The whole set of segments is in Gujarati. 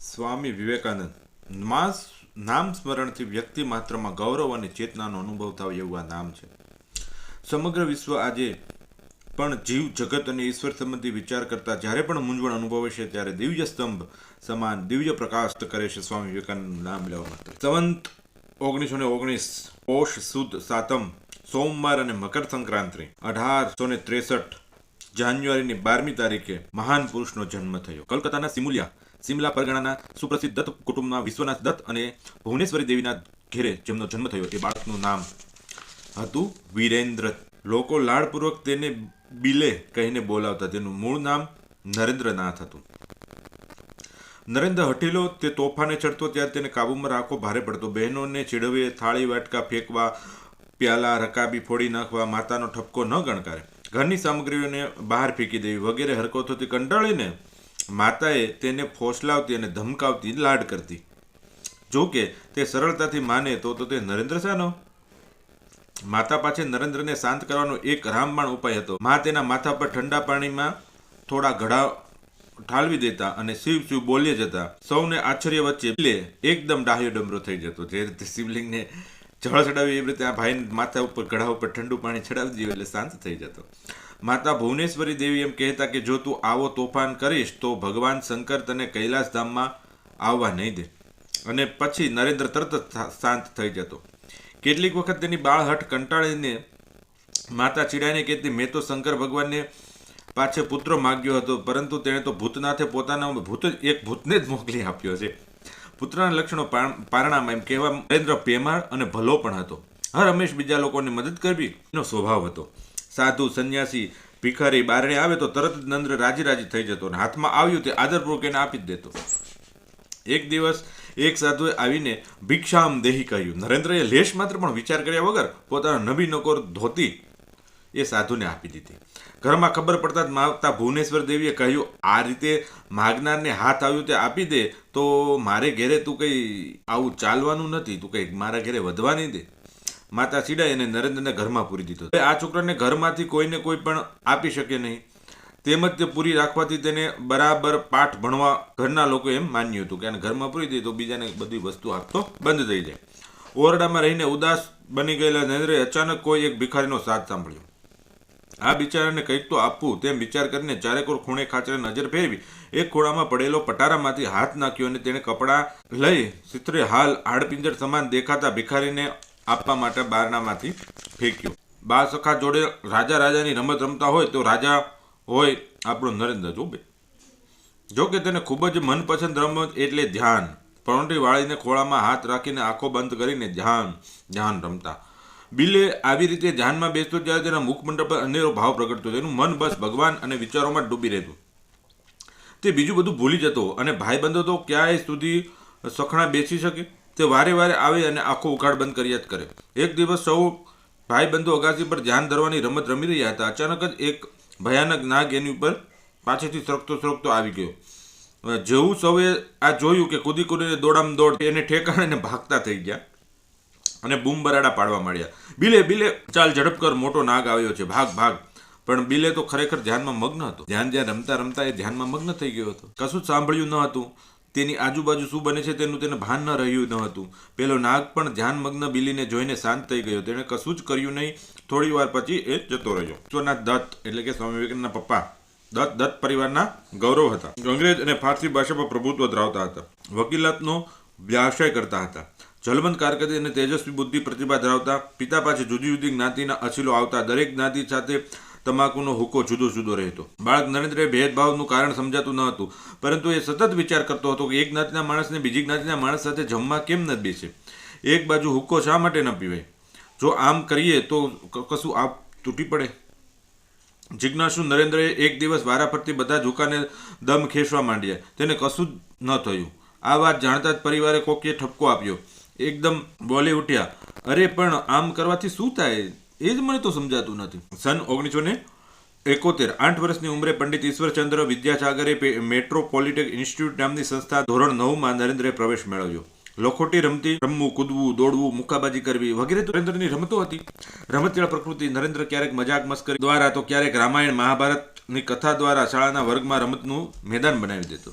સ્વામી વિવેકાનંદ નામ સ્મરણથી વ્યક્તિ માત્રમાં ગૌરવ અને ચેતનાનો અનુભવ થાય એવું આ નામ છે. સમગ્ર વિશ્વ આજે પણ જીવ જગત અને ઈશ્વર સંબંધી વિચાર કરતા જ્યારે પણ મૂંઝવણ અનુભવે છે ત્યારે દિવ્ય સ્તંભ સમાન દિવ્ય પ્રકાશ કરે છે સ્વામી વિવેકાનંદ નામ લેવા માટે. સંવંત 1919 પોષ સુદ સાતમ સોમવાર અને મકર સંક્રાંતિ 1863 જાન્યુઆરીની 12મી તારીખે મહાન પુરુષનો જન્મ થયો. કલકત્તાના સિમલા પરગણાના સુપ્રસિદ્ધ દત્ત કુટુંબમાં વિશ્વનાથ દત્ત અને ભુવનેશ્વરી દેવીના ઘેરે જેમનો જન્મ થયો એ બાળકનું નામ હતું વીરેન્દ્ર. લોકો લાડપૂર્વક તેને બિલે કહીને બોલાવતા. તેનું મૂળ નામ નરેન્દ્રનાથ હતું. નરેન્દ્ર હઠીલો તે તોફાને ચડતો ત્યારે તેને કાબુમાં રાખવો ભારે પડતો. બહેનોને ચીડવે, થાળી વાટકા ફેંકવા, પ્યાલા રકાબી ફોડી નાખવા, માતાનો ઠપકો ન ગણકારે, ઘરની સામગ્રીઓને બહાર ફેંકી દેવી વગેરે હરકતોથી કંટાળીને માતાએ તેને ફોસલાવતી અને ધમકાવતી લાડ કરતી. જો કે તે સરળતાથી માને તો તે નરેન્દ્ર શાનો? માતા પાસે નરેન્દ્રને શાંત કરવાનો એક રામબાણ ઉપાય હતો. મા તેના માથા પર ઠંડા પાણીમાં થોડા ઘડા ઠાલવી દેતા અને શિવ શિવ બોલ્યા જતા. સૌને આશ્ચર્ય વચ્ચે બિલે એકદમ ડાહ્યો ડમરો થઈ જતો. જે રીતે શિવલિંગને જળ ચડાવી એવી રીતે આ ભાઈ માથા ઉપર ઘડા ઉપર ઠંડુ પાણી ચડાવી દીધું એટલે શાંત થઈ જતો. માતા ભુવનેશ્વરી દેવી એમ કહેતા કે જો તું આવો તોફાન કરીશ તો ભગવાન શંકર તને કૈલાસ ધામમાં આવવા નહીં દે. અને પછી નરેન્દ્ર તરત જ શાંત થઈ જતો. કેટલીક વખત તેની બાળહઠ કંટાળીને માતા ચીડાઈને કહેતી, મેં તો શંકર ભગવાનને પાછે પુત્ર માગ્યો હતો, પરંતુ તેણે તો ભૂતનાથે પોતાના ભૂતને જ મોકલી આપ્યો છે. પુત્રના લક્ષણો પારણામાં એમ કહેવા નરેન્દ્ર પ્રેમાળ અને ભલો પણ હતો. હર હંમેશ બીજા લોકોની મદદ કરવી એનો સ્વભાવ હતો. સાધુ, સંન્યાસી, ભિખારી બારણે આવે તો તરત જ નરેન્દ્ર રાજી થઈ જતો અને હાથમાં આવ્યું તે આદરપૂર્વક એને આપી જ દેતો. એક દિવસ એક સાધુએ આવીને ભિક્ષામ દેહી કહ્યું. નરેન્દ્રએ લેશ માત્ર પણ વિચાર કર્યા વગર પોતાના નબી નકોર ધોતી એ સાધુને આપી દીધી. ઘરમાં ખબર પડતા જ માતા ભુવનેશ્વર દેવીએ કહ્યું, આ રીતે માગનારને હાથ આવ્યું તે આપી દે તો મારે ઘેરે તું કંઈ આવું ચાલવાનું નથી, તું કંઈ મારા ઘેરે વધવા નહીં દે. માતા ચીડાઈ અને નરેન્દ્રને ઘરમાં પૂરી દીધો. આ છોકરાને ઘરમાંથી કોઈને કોઈ પણ આપી શકે નહીં. તેમજ તે પૂરી રાખવાથી તેને બરાબર પાઠ ભણવા ઘરના લોકો એમ માન્યું હતું કે આને ઘરમાં પૂરી દે તો બીજાને બધી વસ્તુ આપતો બંધ થઈ જાય. ઓરડામાં રહીને ઉદાસ બની ગયેલા નરેન્દ્રએ અચાનક કોઈ એક ભિખારીનો સાથ સાંભળ્યો. આ બિચારાને કંઈક તો આપવું તેમ વિચાર કરીને ચારેકોર ખૂણે ખાચરે નજર ફેરવી એક ખોળામાં પડેલો પટારામાંથી હાથ નાખ્યો અને તેણે કપડાં લઈ ચિત્રે હાલ હાડપિંજર સમાન દેખાતા ભિખારીને આપવા માટે બારણામાંથી ફેંક્યો. બાળ સખા જોડે રાજાની રમત રમતા હોય તો રાજા હોય આપણો નરેન્દ્ર જો કે તેને ખૂબ જ મનપસંદ રમત એટલે ધ્યાન. પરોંઠી વાળીને ખોળામાં હાથ રાખીને આંખો બંધ કરીને ધ્યાન રમતા. બિલે આવી રીતે ધ્યાનમાં બેસતો ત્યારે તેના મુખમંડળ પર અનેરો ભાવ પ્રગટતો. તેનું મન બસ ભગવાન અને વિચારોમાં ડૂબી રહેતું. તે બીજું બધું ભૂલી જતો અને ભાઈબંધો તો ક્યાંય સુધી સખણા બેસી શકે. તે વારે આવે અને આંખો ઉઘાડ બંધ કર્યા જ કરે. એક દિવસ સૌ ભાઈબંધો અગાસી પર ધ્યાન ધરવાની રમત રમી રહ્યા હતા. અચાનક જ એક ભયાનક નાગ એની ઉપર પાછળથી સરકતો આવી ગયો. જેવું સૌએ આ જોયું કે કૂદી કૂદીને દોડામ દોડ એને ઠેકાણે ભાગતા થઈ ગયા અને બૂમ બરાડા પાડવા માંડ્યા. બિલે ચાલ ઝડપ કર, મોટો નાગ આવ્યો છે, ભાગ. પણ બિલે તો ખરેખર ધ્યાનમાં મગ્ન હતો. જ્યાં રમતા એ ધ્યાનમાં મગ્ન થઈ ગયો હતો. કશું જ સાંભળ્યું ન હતું. તેની આજુબાજુ શું બને છે તેનું તેને ભાન ન રહ્યું ન હતું. પેલો નાગ પણ ધ્યાનમગ્ન બિલીને જોઈને શાંત થઈ ગયો. તેણે કશું જ કર્યું નહીં. થોડી વાર પછી એ જતો રહ્યો. વિશ્વનાથ દત્ત એટલે કે સ્વામી વિવેકાનંદના પપ્પા દત્ત પરિવારના ગૌરવ હતા. અંગ્રેજ અને ફારસી ભાષા પર પ્રભુત્વ ધરાવતા હતા. વકીલાતનો વ્યવસાય કરતા હતા. જલબંધ કારકિર્દી અને તેજસ્વી બુદ્ધિ પ્રતિભા ધરાવતા. પિતા પાસે જુદી જુદી જ્ઞાતિના અસીલો આવતા. દરેક જ્ઞાતિ સાથે તમાકુનો હુક્કો જુદો રહેતો. બાળક નરેન્દ્રએ ભેદભાવનું કારણ સમજાતું ન હતું, પરંતુ એ સતત વિચાર કરતો હતો કે એક જ્ઞાતિના માણસને બીજી જ્ઞાતિના માણસ સાથે જમવા કેમ ન બેસે? એક બાજુ હુક્કો શા માટે ન પીવાય? જો આમ કરીએ તો કશું આપ તૂટી પડે. જિજ્ઞાસુ નરેન્દ્રએ એક દિવસ વારાફરતી બધા ઝુકાને દમ ખેંચવા માંડ્યા. તેને કશું જ ન થયું. આ વાત જાણતા જ પરિવારે કોકીએ ઠપકો આપ્યો. એકદમ બોલી ઉઠ્યા, અરે પણ આમ કરવાથી શું થાય? એ જ મને તો સમજાતું નથી. સન 1971 8 વર્ષની ઉંમરે પંડિત ઈશ્વરચંદ્ર વિદ્યાસાગરે મેટ્રોપોલિટન ઇન્સ્ટિટ્યૂટ નામની સંસ્થા ધોરણ 9માં નરેન્દ્રએ પ્રવેશ મેળવ્યો. લખોટી રમવું, કૂદવું, દોડવું, મુક્કાબાજી કરવી વગેરે તો નરેન્દ્રની રમતો હતી. રમતચેડા પ્રકૃતિ. નરેન્દ્ર ક્યારેક મજાક મસ્કરી દ્વારા તો ક્યારેક રામાયણ મહાભારતની કથા દ્વારા શાળાના વર્ગમાં રમતનું મેદાન બનાવી દેતો.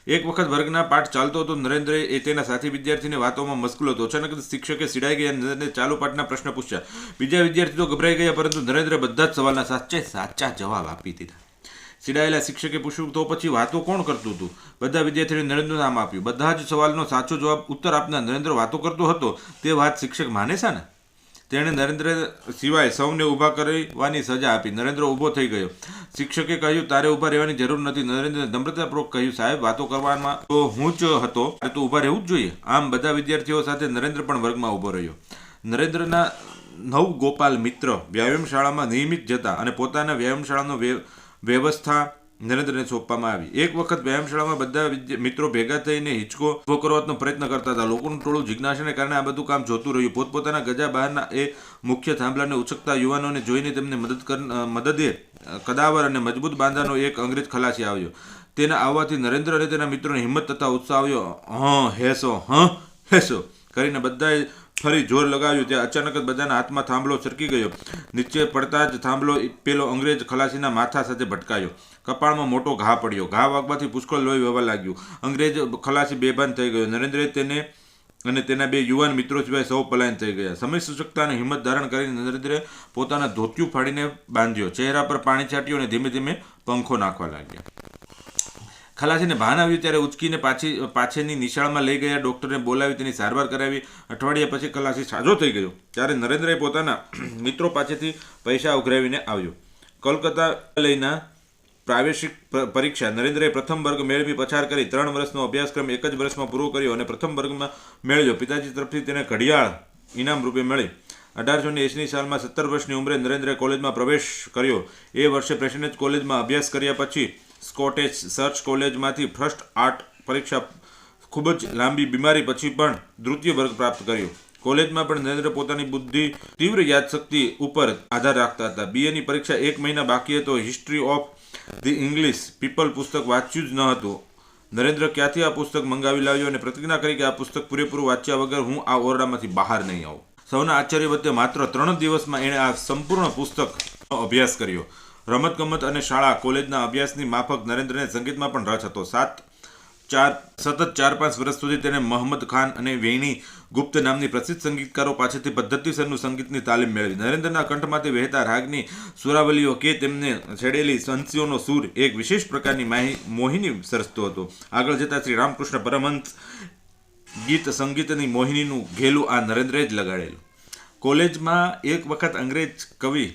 એક વખત વર્ગના પાઠ ચાલતો હતો. નરેન્દ્ર એ તેના સાથી વિદ્યાર્થીને વાતોમાં મશગુલ હતો. અચાનક શિક્ષકે સિડાઈ ગયા. નરેન્દ્રને ચાલુ પાઠના પ્રશ્ન પૂછ્યા. બીજા વિદ્યાર્થી તો ગભરાઈ ગયા, પરંતુ નરેન્દ્ર બધા જ સવાલના સાચા જવાબ આપી દીધા. સિડાયેલા શિક્ષકે પૂછ્યું, તો પછી વાતો કોણ કરતું હતું? બધા વિદ્યાર્થીઓએ નરેન્દ્રનું નામ આપ્યું. બધા જ સવાલનો સાચો જવાબ ઉત્તર આપનાર નરેન્દ્ર વાતો કરતો હતો. તે વાત શિક્ષક માને છે ને? તેણે નરેન્દ્ર સિવાય સૌને ઊભા કરવાની સજા આપી. નરેન્દ્ર ઊભો થઈ ગયો. શિક્ષકે કહ્યું, તારે ઊભા રહેવાની જરૂર નથી. નરેન્દ્રને નમ્રતાપૂર્વક કહ્યું, સાહેબ વાતો કરવામાં તો હું જ હતો, તારે તો ઊભા રહેવું જ જોઈએ. આમ બધા વિદ્યાર્થીઓ સાથે નરેન્દ્ર પણ વર્ગમાં ઊભો રહ્યો. નરેન્દ્રના 9 ગોપાલ મિત્ર વ્યાયામશાળામાં નિયમિત જતા અને પોતાના વ્યાયામશાળાનો વ્યવસ્થા નરેન્દ્રને સોંપવામાં આવી. એક વખત વ્યાયામશાળામાં બધા મિત્રો ભેગા થઈને હિંચકો ઉભો કરવાનો પ્રયત્ન કરતા હતા. લોકોનું ટોળું જિજ્ઞાસાને કારણે આ બધું કામ જોતું રહ્યું. પોતપોતાના ગજા બહારના એ મુખ્ય થાંભલાને ઉછકતા યુવાનોને જોઈને તેમને મદદે કદાવર અને મજબૂત બાંધાનો એક અંગ્રેજ ખલાસી આવ્યો. તેના આવવાથી નરેન્દ્ર અને તેના મિત્રોને હિંમત તથા ઉત્સાહ આવ્યો. હેસો કરીને બધાએ ફરી જોર લગાવ્યું. ત્યાં અચાનક જ બધાના હાથમાં થાંભલો સરકી ગયો. નીચે પડતા જ થાંભલો પેલો અંગ્રેજ ખલાસીના માથા સાથે ભટકાયો. કપાળમાં મોટો ઘા પડ્યો. ઘા વાગવાથી પુષ્કળ લોહી વહેવા લાગ્યું. અંગ્રેજ ખલાસી બેભાન થઈ ગયો. નરેન્દ્રે તેને અને તેના 2 યુવાન મિત્રો સિવાય સૌ પલાયન થઈ ગયા. સમય સૂચકતા અને હિંમત ધારણ કરીને નરેન્દ્રે પોતાના ધોતિયું ફાડીને બાંધ્યો. ચહેરા પર પાણી છાંટ્યું અને ધીમે ધીમે પંખો નાખવા લાગ્યા. ખલાસીને ભાન આવ્યું ત્યારે ઉચકીને પાછળની નિશાળમાં લઈ ગયા. ડૉક્ટરને બોલાવી તેની સારવાર કરાવી. અઠવાડિયા પછી ખલાસી સાજો થઈ ગયો. ત્યારે નરેન્દ્રએ પોતાના મિત્રો પાસેથી પૈસા ઉઘરાવીને આવ્યો. કોલકાતા લઈના પ્રાવેશિક પરીક્ષા નરેન્દ્રએ પ્રથમ વર્ગ મેળવી પસાર કરી. 3 વર્ષનો અભ્યાસક્રમ એક જ વર્ષમાં પૂરો કર્યો અને પ્રથમ વર્ગમાં મેળવ્યો. પિતાજી તરફથી તેને ઘડિયાળ ઇનામ રૂપે મળી. 1880ની સાલમાં 17 વર્ષની ઉંમરે નરેન્દ્રએ કોલેજમાં પ્રવેશ કર્યો. એ વર્ષે પ્રેસિડેન્ટ કોલેજમાં અભ્યાસ કર્યા પછી સ્કોટેજ સર્ચ કોલેજમાંથી ફર્સ્ટ આર્ટ પરીક્ષા ખૂબ જ લાંબી બીમારી પછી પણ દ્વિતીય વર્ગ પ્રાપ્ત કર્યો. કોલેજમાં પણ નરેન્દ્ર પોતાની બુદ્ધિ તીવ્ર યાદશક્તિ ઉપર આધાર રાખતા હતા. બીએની પરીક્ષા 1 મહિના બાકી હતો. History of the English people પુસ્તક વાંચ્યું જ ન હતું. નરેન્દ્ર ક્યાંથી આ પુસ્તક મંગાવી લાવ્યો અને પ્રતિજ્ઞા કરી કે આ પુસ્તક પૂરેપૂરું વાંચ્યા વગર હું આ ઓરડામાંથી બહાર નહીં આવું. સૌના આશ્ચર્ય વચ્ચે માત્ર 3 દિવસમાં એણે આ સંપૂર્ણ પુસ્તકનો અભ્યાસ કર્યો. રમતગમત અને શાળા કોલેજના અભ્યાસની માફક નરેન્દ્રને સંગીતમાં પણ રસ હતો. સતત 4-5 વર્ષ સુધી તેને મોહમ્મદ ખાન અને વેણી ગુપ્ત નામની પ્રસિદ્ધ સંગીતકારો પાસેથી પદ્ધતિસરનું સંગીતની તાલીમ મેળવી. નરેન્દ્રના કંઠમાંથી વહેતા રાગની સુરાવલીઓ કે તેમને છેડેલી સંસીઓનો સૂર એક વિશેષ પ્રકારની મોહિની સરસતો હતો. આગળ જતા શ્રી રામકૃષ્ણ પરમહંસ ગીત સંગીતની મોહિનીનું ઘેલું આ નરેન્દ્રે જ લગાડેલું. કોલેજમાં એક વખત અંગ્રેજ કવિ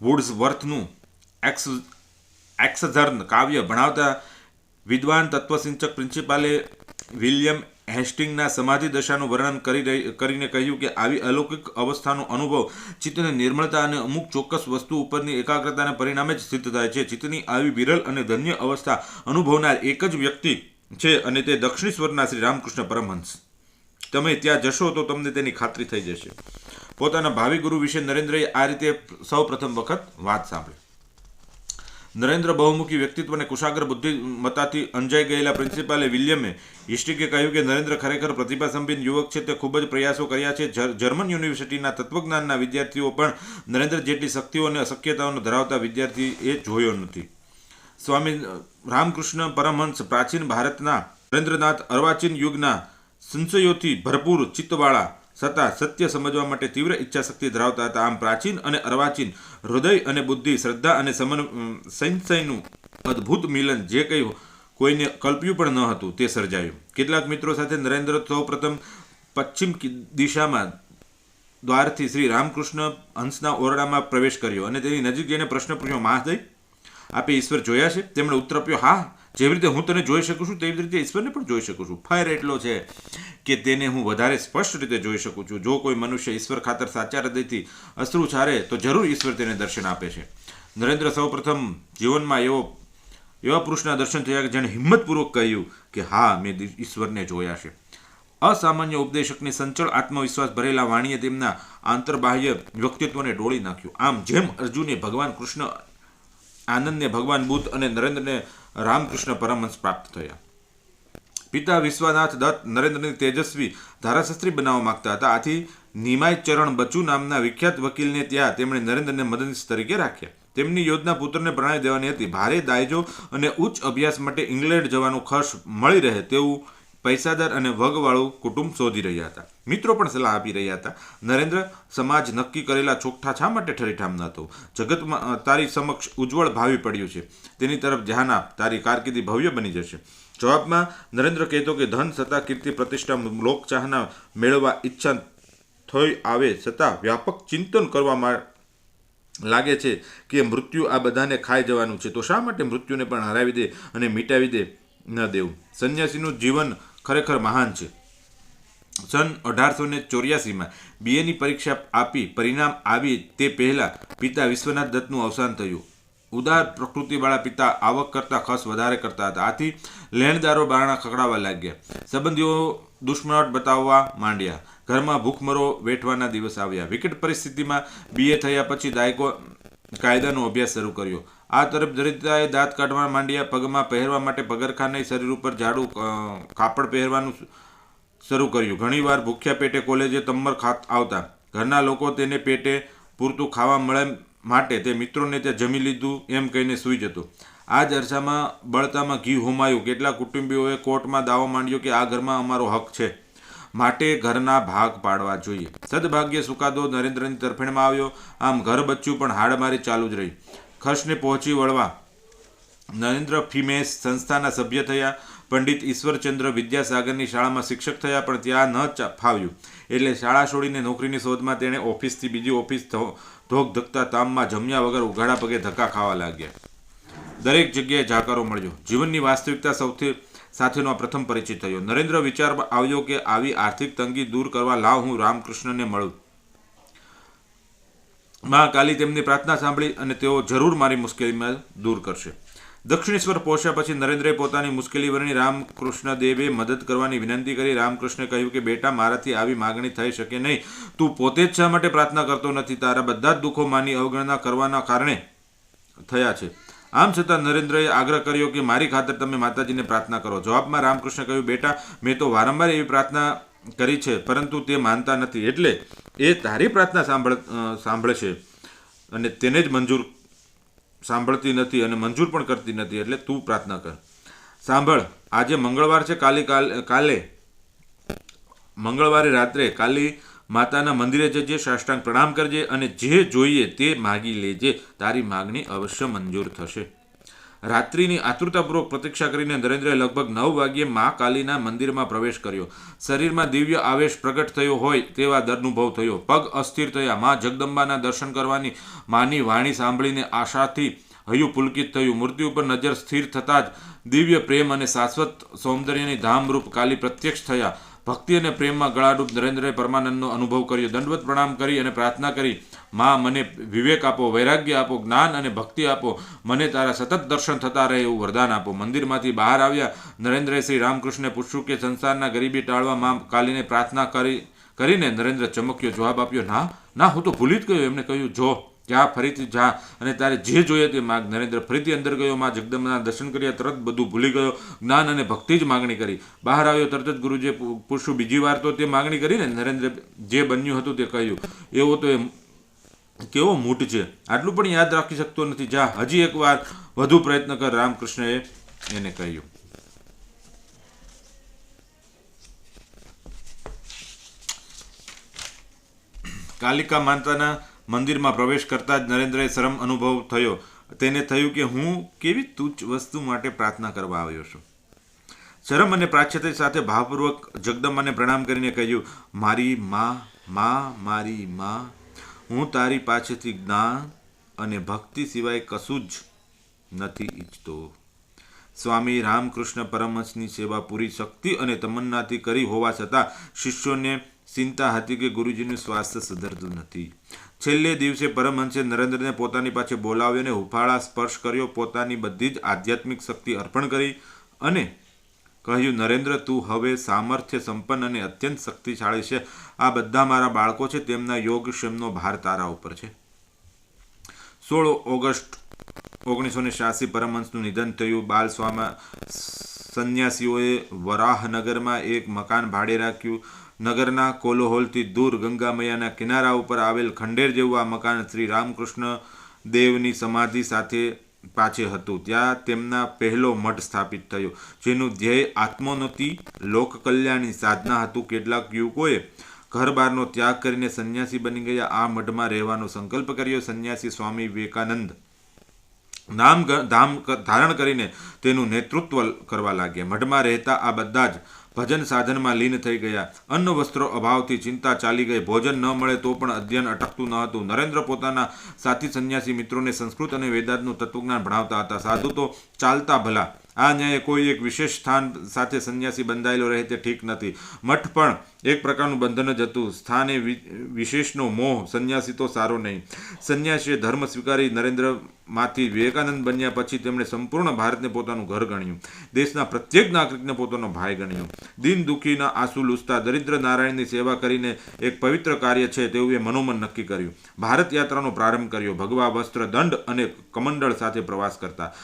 વુડ્સવર્થનું એક્સધર્ન કાવ્ય ભણાવતા વિદ્વાન તત્વસિંચક પ્રિન્સિપાલે વિલિયમ હેસ્ટિંગના સમાધિ દશાનું વર્ણન કરીને કહ્યું કે આવી અલૌકિક અવસ્થાનો અનુભવ ચિત્તની નિર્મળતા અને અમુક ચોક્કસ વસ્તુ ઉપરની એકાગ્રતાના પરિણામે જ સિદ્ધ થાય છે. ચિત્તની આવી વિરલ અને ધન્ય અવસ્થા અનુભવનાર એક જ વ્યક્તિ છે અને તે દક્ષિણેશ્વરના શ્રી રામકૃષ્ણ પરમહંસ. તમે ત્યાં જશો તો તમને તેની ખાતરી થઈ જશે. પોતાના ભાવિ ગુરુ વિશે નરેન્દ્રએ આ રીતે સૌ પ્રથમ વખત વાત સાંભળી. નરેન્દ્ર બહુમુખી વ્યક્તિત્વ અને કુશાગ્ર બુદ્ધિમત્તાથી અંજાઈ ગયેલા પ્રિન્સિપાલે વિલિયમે હિસ્ટિકે કહ્યું કે નરેન્દ્ર ખરેખર પ્રતિભાસંપન્ન યુવક છે. તે ખૂબ જ પ્રયાસો કર્યા છે. જર્મન યુનિવર્સિટીના તત્વજ્ઞાનના વિદ્યાર્થીઓ પણ નરેન્દ્ર જેટલી શક્તિઓ અને શક્યતાઓનો ધરાવતા વિદ્યાર્થી એ જોયો નથી. સ્વામી રામકૃષ્ણ પરમહંસ પ્રાચીન ભારતના નરેન્દ્રનાથ અર્વાચીન યુગના સંશયોથી ભરપૂર ચિત્તવાળા છતાં સત્ય સમજવા માટે તીવ્ર ઈચ્છાશક્તિ ધરાવતા હતા. આમ પ્રાચીન અને અર્વાચીન હૃદય અને બુદ્ધિ, શ્રદ્ધા અને સંશયનું અદ્ભુત મિલન જે કંઈ કોઈને કલ્પ્યું પણ ન હતું તે સર્જાયું. કેટલાક મિત્રો સાથે નરેન્દ્ર સૌ પ્રથમ પશ્ચિમ દિશામાં દ્વારથી શ્રી રામકૃષ્ણ હંસના ઓરડામાં પ્રવેશ કર્યો અને તેની નજીક જઈને પ્રશ્ન પૂછ્યો, મહાદય, આપે ઈશ્વર જોયા છે? તેમણે ઉત્તર આપ્યો, હા, જેવી રીતે હું તને જોઈ શકું છું તેવી રીતે ઈશ્વરને પણ જોઈ શકું છું. ફેર એટલો છે કે તેને હું વધારે સ્પષ્ટ રીતે જોઈ શકું છું. જો કોઈ મનુષ્ય ઈશ્વર ખાતર સાચા હૃદયથી અશ્રુ છારે તો જરૂર ઈશ્વર તેને દર્શન આપે છે. નરેન્દ્ર સૌ પ્રથમ જીવનમાં એવા પુરુષના દર્શન થયા કે જેણે હિંમતપૂર્વક કહ્યું કે હા, મેં ઈશ્વરને જોયા છે. અસામાન્ય ઉપદેશકની સંચળ આત્મવિશ્વાસ ભરેલા વાણીએ તેમના આંતરબાહ્ય વ્યક્તિત્વને ડોળી નાખ્યું. આમ જેમ અર્જુને ભગવાન કૃષ્ણ, આનંદને ભગવાન બુદ્ધ અને નરેન્દ્રને રામકૃષ્ણ પરમહંસ પ્રાપ્ત થયા. પિતા વિશ્વનાથ દત્ત નરેન્દ્રને તેજસ્વી ધારાશાસ્ત્રી બનાવવા માંગતા હતા. આથી નિમાય ચરણ બચુ નામના વિખ્યાત વકીલને ત્યાં તેમણે નરેન્દ્રને મદદનીશ તરીકે રાખ્યા. તેમની યોજના પુત્રને પરણાવી દેવાની હતી. ભારે દાયજો અને ઉચ્ચ અભ્યાસ માટે ઇંગ્લેન્ડ જવાનો ખર્ચ મળી રહે તેવું પૈસાદાર અને વગવાળું કુટુંબ શોધી રહ્યા હતા. મિત્રો પણ સલાહ આપી રહ્યા હતા. નરેન્દ્ર, સમાજ નક્કી કરેલા ચોકઠા શા માટે ઠરીઠામ ન થવું? જગતમાં તારી સમક્ષ ઉજ્જવળ ભાવિ પડ્યું છે, તેની તરફ ધ્યાન આપ, તારી કારકિર્દી ભવ્ય બની જશે. જવાબમાં નરેન્દ્ર કહેતો કે ધન, સત્તા, કીર્તિ, પ્રતિષ્ઠા, લોકચાહના મેળવવા ઈચ્છા થઈ આવે છતાં વ્યાપક ચિંતન કરવામાં લાગે છે કે મૃત્યુ આ બધાને ખાઈ જવાનું છે, તો શા માટે મૃત્યુને પણ હરાવી દે અને મિટાવી દે ન દેવું? સંન્યાસીનું જીવન ખરેખર મહાન છે. સન 1884માં બીએની પરીક્ષા આપી પરિણામ આવી તે પહેલાં પિતા વિશ્વનાથ દત્તનું અવસાન થયું. ઉદાર પ્રકૃતિવાળા પિતા આવક કરતાં ખર્ચ વધારે કરતા હતા. આથી લેણદારો બારણા ખખડાવવા લાગ્યા. સંબંધીઓ દુશ્મનાટ બતાવવા માંડ્યા. ઘરમાં ભૂખમરો વેઠવાના દિવસ આવ્યા. વિકટ પરિસ્થિતિમાં બીએ થયા પછી કાયદાનો અભ્યાસ શરૂ કર્યો. આ તરફ દરિદ્રતાએ દાંત કાઢવા માંડ્યા. પગમાં પહેરવા માટે પગરખાં નહીં, શરીર ઉપર જાડું કાપડ પહેરવાનું શરૂ કર્યું. ઘણીવાર ભૂખ્યા પેટે કોલેજે તમ્મર આવતા. ઘરના લોકો તેને પેટે પૂરતું ખાવા મળે માટે તે મિત્રોને તે જમી લીધું એમ કહીને સૂઈ જતો. આ જ અરસામાં બળતામાં ઘી હોમાયું. કેટલાક કુટુંબીઓએ કોર્ટમાં દાવો માંડ્યો કે આ ઘરમાં અમારો હક છે, માટે ઘરના ભાગ પાડવા જોઈએ. સદભાગ્ય સુકાદો નરેન્દ્રની તરફેણમાં આવ્યો. આમ ઘર બચ્યું પણ હાડમારી ચાલુ જ રહી. ખર્ચને પહોંચી વળવા નરેન્દ્ર ફીમેસ સંસ્થાના સભ્ય થયા. પંડિત ઈશ્વરચંદ્ર વિદ્યાસાગરની શાળામાં શિક્ષક થયા, પણ ત્યાં ન ફાવ્યું એટલે શાળા છોડીને નોકરીની શોધમાં તેણે ઓફિસથી બીજી ઓફિસ ધોક ધકતા તામમાં જમ્યા વગર ઉઘાડા પગે ધક્કા ખાવા લાગ્યા. દરેક જગ્યાએ જાકારો મળ્યો. જીવનની વાસ્તવિકતા સાથેનો પ્રથમ પરિચય થયો. નરેન્દ્ર વિચાર આવ્યો કે આવી આર્થિક તંગી દૂર કરવા લાવ હું રામકૃષ્ણને મળું. માં કાલી તેમની પ્રાર્થના સાંભળી અને તેઓ જરૂર મારી મુશ્કેલીમાં દૂર કરશે. દક્ષિણેશ્વર પહોંચ્યા પછી નરેન્દ્રએ પોતાની મુશ્કેલી વર્ણી રામકૃષ્ણ દેવે મદદ કરવાની વિનંતી કરી. રામકૃષ્ણે કહ્યું કે બેટા, મારાથી આવી માગણી થઈ શકે નહીં. તું પોતે જ શા માટે પ્રાર્થના કરતો નથી? તારા બધા જ દુઃખો માની અવગણના કરવાના કારણે થયા છે. આમ છતાં નરેન્દ્રએ આગ્રહ કર્યો કે મારી ખાતર તમે માતાજીને પ્રાર્થના કરો. જવાબમાં રામકૃષ્ણે કહ્યું, બેટા, મેં તો વારંવાર એવી પ્રાર્થના કરી છે, પરંતુ તે માનતા નથી, એટલે એ તારી પ્રાર્થના સાંભળે છે અને તેને જ સાંભળતી નથી અને મંજૂર પણ કરતી નથી, એટલે તું પ્રાર્થના કર. સાંભળ, આજે મંગળવાર છે. કાલે મંગળવારે રાત્રે કાલી માતાના મંદિરે જજે, સાષ્ટાંગ પ્રણામ કરજે અને જે જોઈએ તે માગી લેજે. તારી માગણી અવશ્ય મંજૂર થશે. રાત્રિની આતુરતાપૂર્વક પ્રતીક્ષા કરીને નરેન્દ્રએ લગભગ 9 વાગ્યે મા કાલીના મંદિરમાં પ્રવેશ કર્યો. શરીરમાં દિવ્ય આવેશ પ્રગટ થયો હોય તેવા અનુભવ થયો. પગ અસ્થિર થયા. મા જગદંબાના દર્શન કરવાની માની વાણી સાંભળીને આશાથી હૈયું પુલકિત થયું. મૂર્તિ ઉપર નજર સ્થિર થતાં જ દિવ્ય પ્રેમ અને શાશ્વત સૌંદર્યની ધામરૂપ કાલી પ્રત્યક્ષ થયા. ભક્તિ અને પ્રેમમાં ગળાડૂબ નરેન્દ્રએ પરમાનંદનો અનુભવ કર્યો. દંડવત પ્રણામ કરી અને પ્રાર્થના કરી, મા, મને વિવેક આપો, વૈરાગ્ય આપો, જ્ઞાન અને ભક્તિ આપો. મને તારા સતત દર્શન થતા રહે એવું વરદાન આપો. મંદિરમાંથી બહાર આવ્યા નરેન્દ્રએ શ્રી રામકૃષ્ણને પૂછ્યું કે સંસારના ગરીબી ટાળવા મા કાલીને પ્રાર્થના કરીને નરેન્દ્ર ચમક્યો. જવાબ આપ્યો, ના, હું તો ભૂલી જ ગયો. એમને કહ્યું, જો જા, ફરીથી જા અને તારે જે જોઈએ તે માગ. નરેન્દ્ર ફરીથી અંદર ગયો. મા જગદંબાના દર્શન કર્યા. તરત બધું ભૂલી ગયો. જ્ઞાન અને ભક્તિ જ માગણી કરી. બહાર આવ્યો. તરત જ ગુરુજીએ પૂછ્યું, બીજી વાર તો તે માગણી કરીને? નરેન્દ્ર જે બન્યું હતું તે કહ્યું. એવો તો કેવો મૂઢ છે, આટલું પણ યાદ રાખી શકતો નથી. જા, હજી એક વાર વધુ પ્રયત્ન કર, રામકૃષ્ણએ એને કહ્યું. કાલિકા માતાના મંદિરમાં પ્રવેશ કરતા જ નરેન્દ્રએ શરમ અનુભવ થયો. તેને થયું કે હું કેવી તુચ્છ વસ્તુ માટે પ્રાર્થના કરવા આવ્યો છું. શરમ અને પ્રાચ્યતા સાથે ભાવપૂર્વક જગદંબાને પ્રણામ કરીને કહ્યું, મારી મારી માં, હું તારી પાસેથી જ્ઞાન અને ભક્તિ સિવાય કશું જ નથી ઈચ્છતો. સ્વામી રામકૃષ્ણ પરમહંસની સેવા પૂરી શક્તિ અને તમન્નાથી કરી હોવા છતાં શિષ્યોને ચિંતા હતી કે ગુરુજીનું સ્વાસ્થ્ય સુધરતું નથી. છેલ્લે દિવસે પરમહંસે નરેન્દ્રને પોતાની પાસે બોલાવ્યો અને હુફાળા સ્પર્શ કર્યો. પોતાની બધી જ આધ્યાત્મિક શક્તિ અર્પણ કરી અને કહ્યું, નરેન્દ્ર, તું હવે સામર્થ્ય સંપન્ન અને અત્યંત શક્તિશાળી છે. આ બધા મારા બાળકો છે. તેમના યોગક્ષેમનો ભાર તારા ઉપર છે. 16 ઓગસ્ટ 1986 પરમહંસનું નિધન થયું. બાલ સંન્યાસીઓએ વરાહનગરમાં એક મકાન ભાડે રાખ્યું. નગરના કોલાહોલથી દૂર ગંગા મૈયાના કિનારા ઉપર આવેલ ખંડેર જેવું આ મકાન શ્રી રામકૃષ્ણ દેવની સમાધિ સાથે પાછે હતું. ત્યાં તેમના પહેલો મઠ સ્થાપિત થયો, જેનું ધ્યેય આત્મોન્નતિ, લોક કલ્યાણની સાધના હતું. કેટલાક યુવકોએ ઘર બહારનો ત્યાગ કરીને સંન્યાસી બની ગયા. આ મઠમાં રહેવાનો સંકલ્પ કર્યો. સંન્યાસી સ્વામી વિવેકાનંદ ધામ ધારણ કરીને તેનું નેતૃત્વ કરવા લાગ્યા. મઠમાં રહેતા આ બધા જ ભજન સાધનમાં લીન થઈ ગયા. અન્ન વસ્ત્રો અભાવથી ચિંતા ચાલી ગઈ. ભોજન ન મળે તો પણ અધ્યયન અટકતું ન હતું. નરેન્દ્ર પોતાના સાથી સંન્યાસી મિત્રોને સંસ્કૃત અને વેદાંતનું તત્વજ્ઞાન ભણાવતા હતા. સાધુ તો ચાલતા ભલા. આ ન્યાયે કોઈ એક વિશેષ સ્થાન સાથે સંન્યાસી બંધાયેલો રહે તે ઠીક નથી. મઠ પણ એક પ્રકારનું બંધન જ હતું. સ્થાને વિશેષનો મોહ સંન્યાસી તો સારો નહીં. સંન્યાસીએ ધર્મ સ્વીકારી નરેન્દ્રમાંથી વિવેકાનંદ બન્યા પછી તેમણે સંપૂર્ણ ભારતને પોતાનું ઘર ગણ્યું. દેશના પ્રત્યેક નાગરિકને પોતાનો ભાઈ ગણ્યો. દિન દુઃખીના આંસુ લૂછતા દરિદ્ર નારાયણની સેવા કરીને એક પવિત્ર કાર્ય છે તેવું એ મનોમન નક્કી કર્યું. ભારત યાત્રાનો પ્રારંભ કર્યો. ભગવા વસ્ત્ર, દંડ અને કમંડળ સાથે પ્રવાસ કરતા,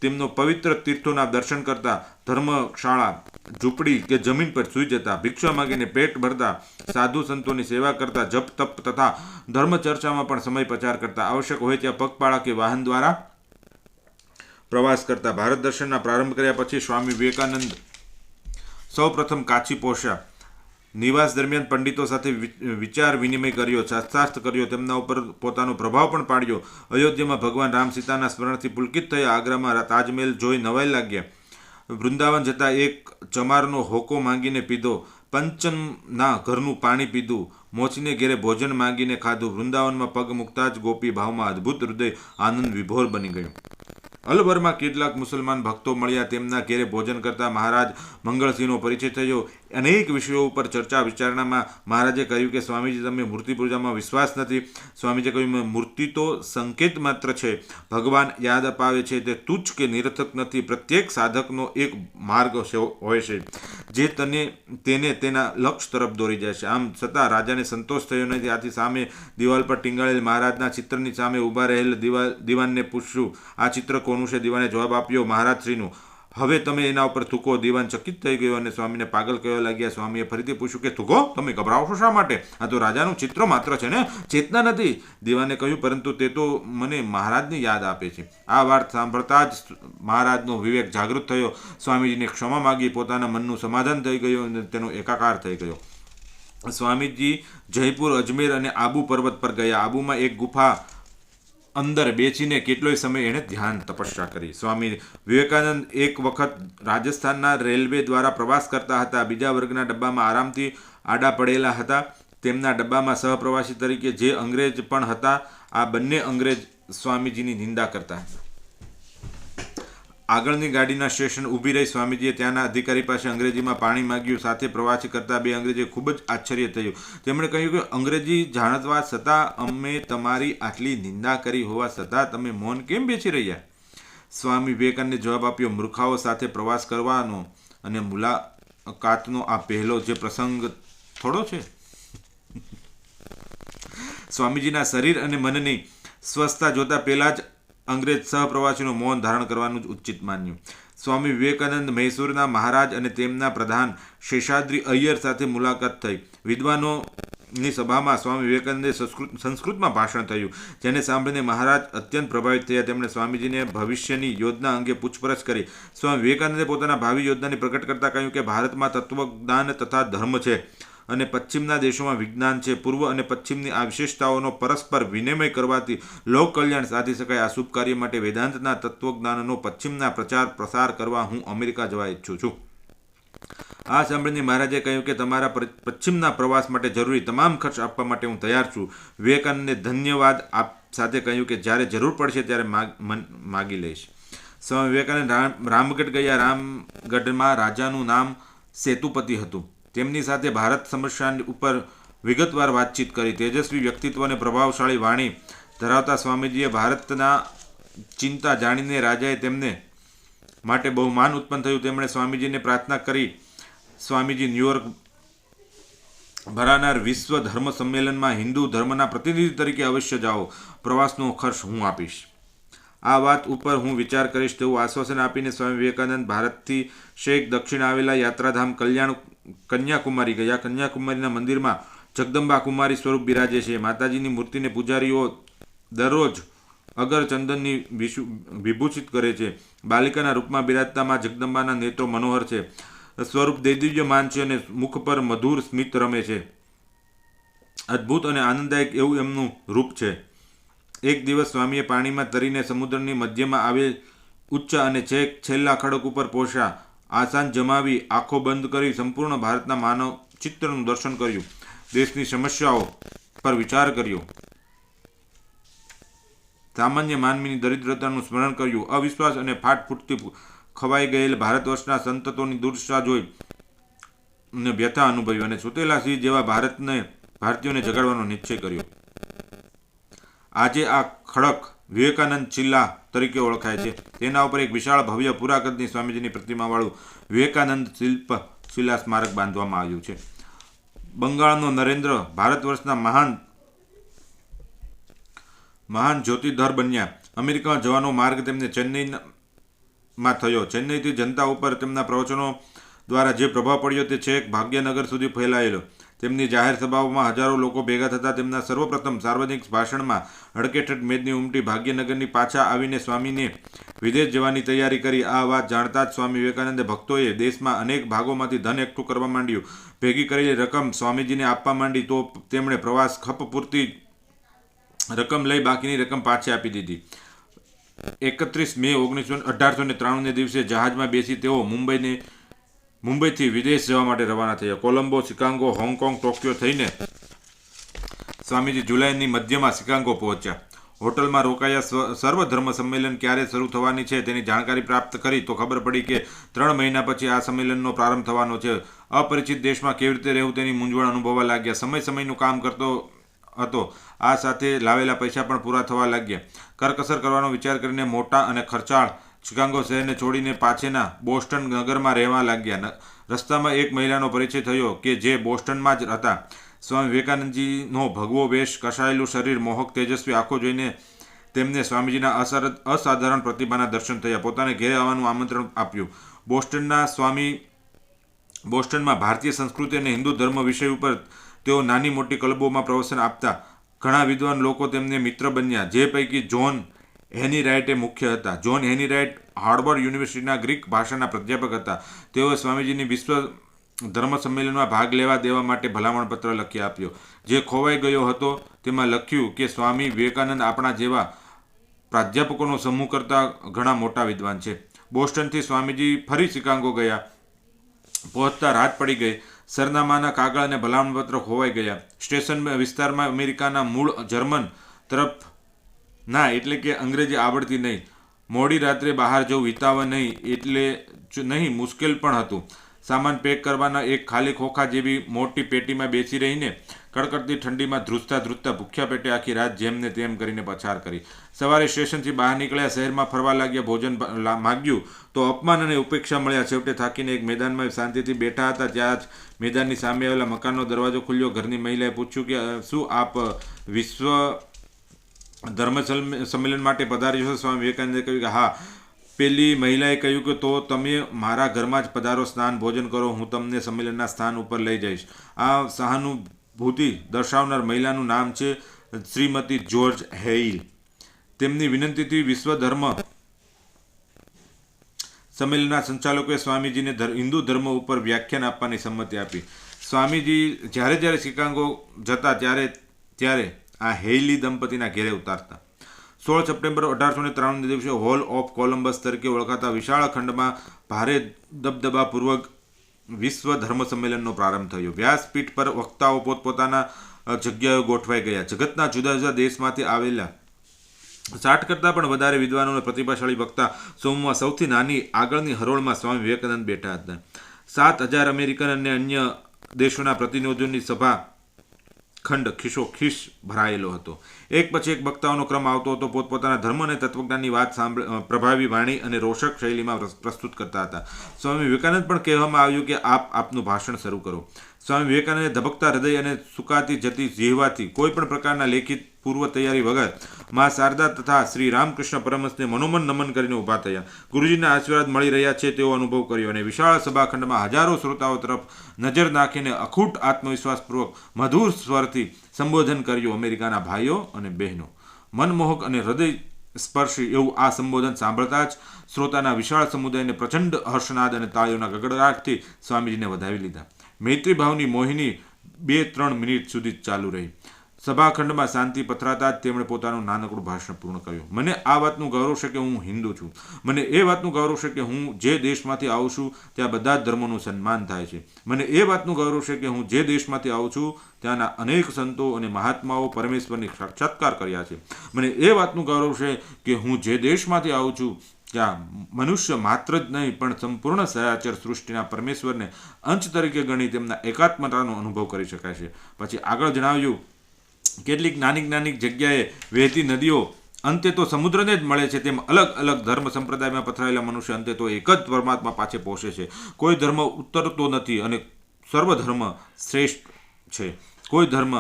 તેમનો પવિત્ર તીર્થોના દર્શન કરતા, ધર્મશાળા, ઝૂંપડી કે જમીન પર સૂઈ જતા, ભિક્ષા માગીને પેટ ભરતા, સાધુ સંતોની સેવા કરતા, જપ તપ તથા ધર્મ ચર્ચામાં પણ સમય પસાર કરતા, આવશ્યક હોય ત્યાં પગપાળા કે વાહન દ્વારા પ્રવાસ કરતા. ભારત દર્શનના પ્રારંભ કર્યા પછી સ્વામી વિવેકાનંદ સૌપ્રથમ કાશી પહોંચ્યા. નિવાસ દરમિયાન પંડિતો સાથે વિચાર વિનિમય કર્યો, શાસ્ત્રાર્થ કર્યો, તેમના ઉપર પોતાનો પ્રભાવ પણ પાડ્યો. અયોધ્યામાં ભગવાન રામ સીતાના સ્મરણથી પુલકિત થયા. આગ્રામાં તાજમહેલ જોઈ નવાઈ લાગ્યા. વૃંદાવન જતા એક ચમારનો હોકો માંગીને પીધો. પંચમના ઘરનું પાણી પીધું. મોચીને ઘેરે ભોજન માંગીને ખાધું. વૃંદાવનમાં પગ મૂકતા જ ગોપી ભાવમાં અદ્ભુત હૃદય આનંદ વિભોર બની ગયું. અલબરમાં કેટલાક મુસલમાન ભક્તો મળ્યા. તેમના ઘેરે ભોજન કરતા મહારાજ મંગળસિંહનો પરિચય થયો. અનેક વિષયો ઉપર ચર્ચા વિચારણામાં મહારાજે કહ્યું કે સ્વામીજી, તમે મૂર્તિ પૂજામાં વિશ્વાસ નથી. સ્વામીજીએ કહ્યું, મૂર્તિ તો સંકેત માત્ર છે. ભગવાન યાદ અપાવે છે તે તુચ્છ કે નિરર્થક નથી. પ્રત્યેક સાધકનો એક માર્ગ હોય છે જે તેને તેના લક્ષ્ય તરફ દોરી જાય છે. આમ છતાં રાજાને સંતોષ થયો નથી. આથી સામે દિવાલ પર ટીંગાળેલ મહારાજના ચિત્રની સામે ઊભા રહેલ દિવાનને પૂછ્યું, આ ચિત્ર કોનું છે? દિવાને જવાબ આપ્યો, મહારાજશ્રીનું. હવે તમે એના ઉપર થૂકો. દિવાન ચકિત થઈ ગયો અને સ્વામીને પાગલ કહેવા લાગ્યા. સ્વામીએ ફરીથી પૂછ્યું કે થૂકો? તમે ગભરાવશો શા માટે? આ તો રાજાનું ચિત્ર માત્ર છે ને, ચેતના નથી. દિવાને કહ્યું, પરંતુ તે તો મને મહારાજની યાદ આપે છે. આ વાત સાંભળતા જ મહારાજનો વિવેક જાગૃત થયો. સ્વામીજીને ક્ષમા માગી. પોતાના મનનું સમાધાન થઈ ગયું અને તેનો એકાકાર થઈ ગયો. સ્વામીજી જયપુર, અજમેર અને આબુ પર્વત પર ગયા. આબુમાં એક ગુફા અંદર બેસીને કેટલોય સમય એણે ધ્યાન તપસ્યા કરી. સ્વામી વિવેકાનંદ એક વખત રાજસ્થાનના રેલવે દ્વારા પ્રવાસ કરતા હતા. બીજા વર્ગના ડબ્બામાં આરામથી આડા પડેલા હતા. તેમના ડબ્બામાં સહપ્રવાસી તરીકે જે અંગ્રેજ પણ હતા. આ બંને અંગ્રેજ સ્વામીજીની નિંદા કરતા હતા. આગળની ગાડીના સ્ટેશન ઊભી રહી. સ્વામીજીએ ત્યાંના અધિકારી પાસે અંગ્રેજીમાં પાણી માંગ્યું. સાથે પ્રવાસી કરતા બે અંગ્રેજોએ ખૂબ જ આશ્ચર્ય થયું. તેમણે કહ્યું કે અંગ્રેજી જાણવા છતાં અમે તમારી આટલી નિંદા કરી હોવા છતાં તમે મૌન કેમ બેસી રહ્યા? સ્વામી વિવેકાનંદે જવાબ આપ્યો, મૂર્ખાઓ સાથે પ્રવાસ કરવાનો અને મુલાકાતનો આ પહેલો જે પ્રસંગ થોડો છે. સ્વામીજીના શરીર અને મનની સ્વસ્થતા જોતા પહેલા જ અંગ્રેજ સહપ્રવાસીનું મૌન ધારણ કરવાનું જ ઉચિત માન્યું. સ્વામી વિવેકાનંદ મૈસૂરના મહારાજ અને તેમના પ્રધાન શેષાદ્રી અય્યર સાથે મુલાકાત થઈ. વિદ્વાનોની સભામાં સ્વામી વિવેકાનંદે સંસ્કૃતમાં ભાષણ થયું, જેને સાંભળીને મહારાજ અત્યંત પ્રભાવિત થયા. તેમણે સ્વામીજીને ભવિષ્યની યોજના અંગે પૂછપરછ કરી. સ્વામી વિવેકાનંદે પોતાના ભાવિ યોજનાને પ્રકટ કરતા કહ્યું કે ભારતમાં તત્વજ્ઞાન તથા ધર્મ છે અને પશ્ચિમના દેશોમાં વિજ્ઞાન છે. પૂર્વ અને પશ્ચિમની આ વિશેષતાઓનો પરસ્પર વિનિમય કરવાથી લોક કલ્યાણ સાધી શકાય. આ શુભ કાર્ય માટે વેદાંતના તત્વજ્ઞાનનો પશ્ચિમના પ્રચાર પ્રસાર કરવા હું અમેરિકા જવા ઈચ્છું છું. આ સાંભળીને મહારાજે કહ્યું કે તમારા પશ્ચિમના પ્રવાસ માટે જરૂરી તમામ ખર્ચ આપવા માટે હું તૈયાર છું. વિવેકાનંદે ધન્યવાદ સાથે કહ્યું કે જ્યારે જરૂર પડશે ત્યારે માગી લઈશ. સ્વામી વિવેકાનંદ રામગઢ ગયા. રામગઢમાં રાજાનું નામ સેતુપતિ હતું. તેમની સાથે ભારત સમસ્યા ઉપર વિગતવાર વાતચીત કરી. તેજસ્વી વ્યક્તિત્વ અને પ્રભાવશાળી વાણી ધરાવતા સ્વામીજીએ ભારતના ચિંતા જાણીને રાજાએ તેમને માટે બહુ માન ઉત્પન્ન થયું. તેમણે સ્વામીજીને પ્રાર્થના કરી, સ્વામીજી, ન્યુયોર્ક ભરાનાર વિશ્વ ધર્મ સંમેલનમાં હિન્દુ ધર્મના પ્રતિનિધિ તરીકે અવશ્ય જાઓ. પ્રવાસનો ખર્ચ હું આપીશ. આ વાત ઉપર હું વિચાર કરીશ તેવું આશ્વાસન આપીને સ્વામી વિવેકાનંદ ભારતથી શેખ દક્ષિણ આવેલા યાત્રાધામ કન્યાકુમારી ગયા. કન્યાકુમારીના મંદિરમાં જગદંબા કુમારી સ્વરૂપ બિરાજે છે. માતાજીની મૂર્તિને પૂજારીઓ દરરોજ અગર ચંદનની વિભૂષિત કરે છે. બાલિકાના રૂપમાં બિરાજતા માં જગદંબાના નેત્રો મનોહર છે. સ્વરૂપ દૈદિવ્યમાન છે અને મુખ પર મધુર સ્મિત રમે છે. અદ્ભુત અને આનંદદાયક એવું એમનું રૂપ છે. એક દિવસ સ્વામીએ પાણીમાં તરીને સમુદ્રની મધ્યમાં આવેલ ઉચ્ચ અને છેલ્લા ખડક ઉપર પહોંચ્યા. આસાન જમાવી આંખો બંધ કરી સંપૂર્ણ ભારતના માનવ ચિત્રનું દર્શન કર્યું. દેશની સમસ્યાઓ પર વિચાર કર્યો. સામાન્ય માનવીની દરિદ્રતાનું સ્મરણ કર્યું. અવિશ્વાસ અને ફાટફૂટથી ખવાઈ ગયેલ ભારત વર્ષના સંતતોની દુર્દશા જોઈ ને વ્યથા અનુભવી અને સુતેલા સિંહ જેવા ભારતીયોને જગાડવાનો નિશ્ચય કર્યો. આજે આ ખડક વિવેકાનંદ ચિલ્લા તરીકે ઓળખાય છે. તેના ઉપર એક વિશાળ ભવ્ય પૂરા કદની સ્વામીજીની પ્રતિમાવાળું વિવેકાનંદ શિલા સ્મારક બાંધવામાં આવ્યું છે. બંગાળનો નરેન્દ્ર ભારત વર્ષના મહાન જ્યોતિધર બન્યા. અમેરિકામાં જવાનો માર્ગ તેમને ચેન્નઈમાં થયો. ચેન્નઈથી જનતા ઉપર તેમના પ્રવચનો દ્વારા જે પ્રભાવ પડ્યો તે છેક ભાગ્યનગર સુધી ફેલાયેલો. તેમની જાહેર સભાઓમાં હજારો લોકો ભેગા થતા. તેમના સર્વપ્રથમ સાર્વજનિક ભાષણમાં હડકેઠઠ મેદની ઉમટી ભાગ્યનગરની પાછા આવીને સ્વામીને વિદેશ જવાની તૈયારી કરી. આ વાત જાણતા જ સ્વામી વિવેકાનંદે ભક્તોએ દેશમાં અનેક ભાગોમાંથી ધન એકઠું કરવા માંડ્યું. ભેગી કરેલી રકમ સ્વામીજીને આપવા માંડી તો તેમણે પ્રવાસ ખપ પૂરતી રકમ લઈ બાકીની રકમ પાછી આપી દીધી. 31 મે 1893 દિવસે જહાજમાં બેસી તેઓ મુંબઈથી વિદેશ જવા માટે રવાના થયા. કોલંબો, શિકાગો, હોંગકોંગ, ટોક્યો થઈને સ્વામીજી જુલાઈની મધ્યમાં શિકાગો પહોંચ્યા. હોટલમાં રોકાયા. સર્વધર્મ સંમેલન ક્યારે શરૂ થવાની છે તેની જાણકારી પ્રાપ્ત કરી તો ખબર પડી કે 3 મહિના પછી આ સંમેલનનો પ્રારંભ થવાનો છે. અપરિચિત દેશમાં કેવી રીતે રહેવું તેની મૂંઝવણ અનુભવવા લાગ્યા. સમયનું કામ કરતો હતો. આ સાથે લાવેલા પૈસા પણ પૂરા થવા લાગ્યા. કરકસર કરવાનો વિચાર કરીને મોટા અને ખર્ચાળ શિકાગો શહેરને છોડીને પાછેના બોસ્ટન નગરમાં રહેવા લાગ્યા. રસ્તામાં એક મહિલાનો પરિચય થયો કે જે બોસ્ટનમાં જ હતા. સ્વામી વિવેકાનંદજીનો ભગવો વેશ, કસાયેલું શરીર, મોહક તેજસ્વી આંખો જોઈને તેમને સ્વામીજીના અસાધારણ પ્રતિભાના દર્શન થયા. પોતાને ઘેરે આવવાનું આમંત્રણ આપ્યું. બોસ્ટનમાં ભારતીય સંસ્કૃતિ અને હિન્દુ ધર્મ વિષય ઉપર તેઓ નાની મોટી ક્લબોમાં પ્રવચન આપતા. ઘણા વિદ્વાન લોકો તેમને મિત્ર બન્યા, જે પૈકી જ્હોન હેનીરાઇટ મુખ્ય હતા. જ્હોન હેનીરાઇટ હાર્વર્ડ યુનિવર્સિટીના ગ્રીક ભાષાના પ્રાધ્યાપક હતા. તેઓએ સ્વામીજીની વિશ્વ ધર્મ સંમેલનમાં ભાગ લેવા દેવા માટે ભલામણ પત્ર લખી આપ્યો. જે ખોવાઈ ગયો હતો તેમાં લખ્યું કે સ્વામી વિવેકાનંદ આપણા જેવા પ્રાધ્યાપકોનો સમૂહ કરતા ઘણા મોટા વિદ્વાન છે. બોસ્ટનથી સ્વામીજી ફરી શિકાગો ગયા. પહોંચતા રાત પડી ગઈ. સરનામાના કાગળ અને ભલામણપત્ર ખોવાઈ ગયા. સ્ટેશન વિસ્તારમાં અમેરિકાના મૂળ જર્મન તરફના એટલે કે અંગ્રેજી આવડતી નહીં. મોડી રાત્રે બહાર જવું હિતાવહ નહીં મુશ્કેલ પણ હતું. સામાન પેક કરવાના એક ખાલી ખોખા જેવી મોટી પેટીમાં બેસી રહીને કડકડતી ઠંડીમાં ધ્રુજતા ભૂખ્યા પેટે આખી રાત જેમને તેમ કરીને પસાર કરી. સવારે સ્ટેશનથી બહાર નીકળ્યા. શહેરમાં ફરવા લાગ્યા. ભોજન માગ્યું તો અપમાન અને ઉપેક્ષા મળ્યા. છેવટે થાકીને એક મેદાનમાં શાંતિથી બેઠા હતા. ત્યાં જ મેદાનની સામે આવેલા મકાનનો દરવાજો ખુલ્યો. ઘરની મહિલાએ પૂછ્યું કે શું આપ વિશ્વ ધર્મ સંમેલન માટે પધાર્યો છો? સ્વામી વિવેકાનંદે કહ્યું કે હા. પેલી મહિલાએ કહ્યું કે તો તમે મારા ઘરમાં જ પધારો, સ્નાન ભોજન કરો, હું તમને સંમેલનના સ્થાન ઉપર લઈ જઈશ. આ સહાનુભૂતિ દર્શાવનાર મહિલાનું નામ છે શ્રીમતી જ્યોર્જ હેઇલ. તેમની વિનંતીથી વિશ્વ ધર્મ સંમેલનના સંચાલકોએ સ્વામીજીને હિન્દુ ધર્મ ઉપર વ્યાખ્યાન આપવાની સંમતિ આપી. સ્વામીજી જ્યારે શિકાગો જતા ત્યારે આ હેઇલી દંપતીના ઘેરે ઉતારતા. 16 સપ્ટેમ્બર 1893 દિવસે હોલ ઓફ કોલમ્બસ તરીકે ઓળખાતા વિશાળ ખંડમાં ભારે દબદબાપૂર્વક વિશ્વ ધર્મ સંમેલનનો પ્રારંભ થયો. વ્યાસપીઠ પર વક્તાઓ પોતપોતાના જગ્યાએ ગોઠવાઈ ગયા. જગતના જુદા જુદા દેશમાંથી આવેલા 60 કરતાં પણ વધારે વિદ્વાનો અને પ્રતિભાશાળી વક્તા સમૂહમાં સૌથી નાની આગળની હરોળમાં સ્વામી વિવેકાનંદ બેઠા હતા. 7,000 અમેરિકન અને અન્ય દેશોના પ્રતિનિધિઓની સભા ખંડ ખીસોખીસ ભરાયેલો હતો. એક પછી એક વક્તાઓનો ક્રમ આવતો હતો. પોતપોતાના ધર્મ અને તત્વજ્ઞાનની વાત પ્રભાવી વાણી અને રોષક શૈલીમાં પ્રસ્તુત કરતા હતા. સ્વામી વિવેકાનંદ પણ કહેવામાં આવ્યું કે આપનું ભાષણ શરૂ કરો. સ્વામી વિવેકાનંદે ધબકતા હૃદય અને સુકાતી જતી જીહવાથી કોઈ પણ પ્રકારના લેખિત પૂર્વ તૈયારી વગર મા શારદા તથા શ્રી રામકૃષ્ણ પરમહંસને મનોમન નમન કરીને ઊભા થયા. ગુરુજીના આશીર્વાદ મળી રહ્યા છે તેવો અનુભવ કર્યો અને વિશાળ સભાખંડમાં હજારો શ્રોતાઓ તરફ નજર નાખીને અખૂટ આત્મવિશ્વાસપૂર્વક મધુર સ્વરથી સંબોધન કર્યું. અમેરિકાના ભાઈઓ અને બહેનો, મનમોહક અને હૃદય સ્પર્શી એવું આ સંબોધન સાંભળતા જ શ્રોતાના વિશાળ સમુદાયને પ્રચંડ હર્ષનાદ અને તાળીઓના ગગડગાટથી સ્વામીજીને વધાવી લીધા. મૈત્રી ભાવની મોહિની 2-3 મિનિટ સુધી ચાલુ રહી. સભાખંડમાં શાંતિ પથરાતા જ તેમણે પોતાનું નાનકડું ભાષણ પૂર્ણ કર્યું. મને આ વાતનું ગૌરવ છે કે હું હિન્દુ છું. મને એ વાતનું ગૌરવ છે કે હું જે દેશમાંથી આવું છું ત્યાં બધા જ ધર્મોનું સન્માન થાય છે. મને એ વાતનું ગૌરવ છે કે હું જે દેશમાંથી આવું છું ત્યાંના અનેક સંતો અને મહાત્માઓ પરમેશ્વરની સાક્ષાત્કાર કર્યા છે. મને એ વાતનું ગૌરવ છે કે હું જે દેશમાંથી આવું છું ત્યાં મનુષ્ય માત્ર જ નહીં પણ સંપૂર્ણ સયાચર સૃષ્ટિના પરમેશ્વરને અંશ તરીકે ગણી તેમના એકાત્મતાનો અનુભવ કરી શકાય છે. પછી આગળ જણાવ્યું, કેટલીક નાની જગ્યાએ વહેતી નદીઓ અંતે તો સમુદ્રને જ મળે છે, તેમ અલગ અલગ ધર્મ સંપ્રદાયમાં પથરાયેલા મનુષ્ય અંતે તો એક જ પરમાત્મા પાસે પહોંચે છે. કોઈ ધર્મ ઉત્તરતો નથી અને સર્વ ધર્મ શ્રેષ્ઠ છે. કોઈ ધર્મ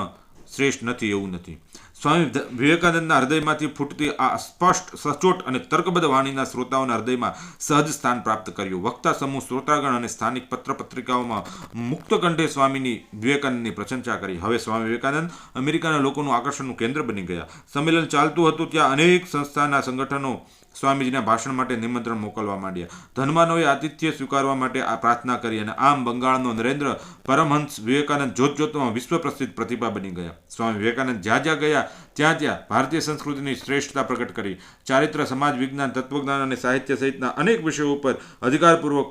શ્રેષ્ઠ નથી એવું નથી. સ્વામી વિવેકાનંદના હૃદયમાંથી ફૂટતી આ સ્પષ્ટ, સચોટ અને તર્કબદ્ધ વાણીના શ્રોતાઓના હૃદયમાં સહજ સ્થાન પ્રાપ્ત કર્યું. વક્તા સમૂહ, શ્રોતાગણ અને સ્થાનિક પત્રપત્રિકાઓમાં મુક્ત કંઠે સ્વામીની વિવેકાનંદની પ્રશંસા કરી. હવે સ્વામી વિવેકાનંદ અમેરિકાના લોકોનું આકર્ષણનું કેન્દ્ર બની ગયા. સંમેલન ચાલતું હતું ત્યાં અનેક સંસ્થાના સંગઠનો સ્વામીજીના ભાષણ માટે નિમંત્રણ મોકલવા માંડ્યા. ધનવાનોએ આતિથ્ય સ્વીકારવા માટે આ પ્રાર્થના કરી અને આમ બંગાળનો નરેન્દ્ર પરમહંસ વિવેકાનંદ જોતજોતમાં વિશ્વ પ્રસિદ્ધ પ્રતિભા બની ગયા. સ્વામી વિવેકાનંદ જ્યાં જ્યાં ગયા ત્યાં ભારતીય સંસ્કૃતિની શ્રેષ્ઠતા પ્રગટ કરી. ચારિત્ર, સમાજ વિજ્ઞાન, તત્વજ્ઞાન અને સાહિત્ય સહિતના અનેક વિષયો ઉપર અધિકારપૂર્વક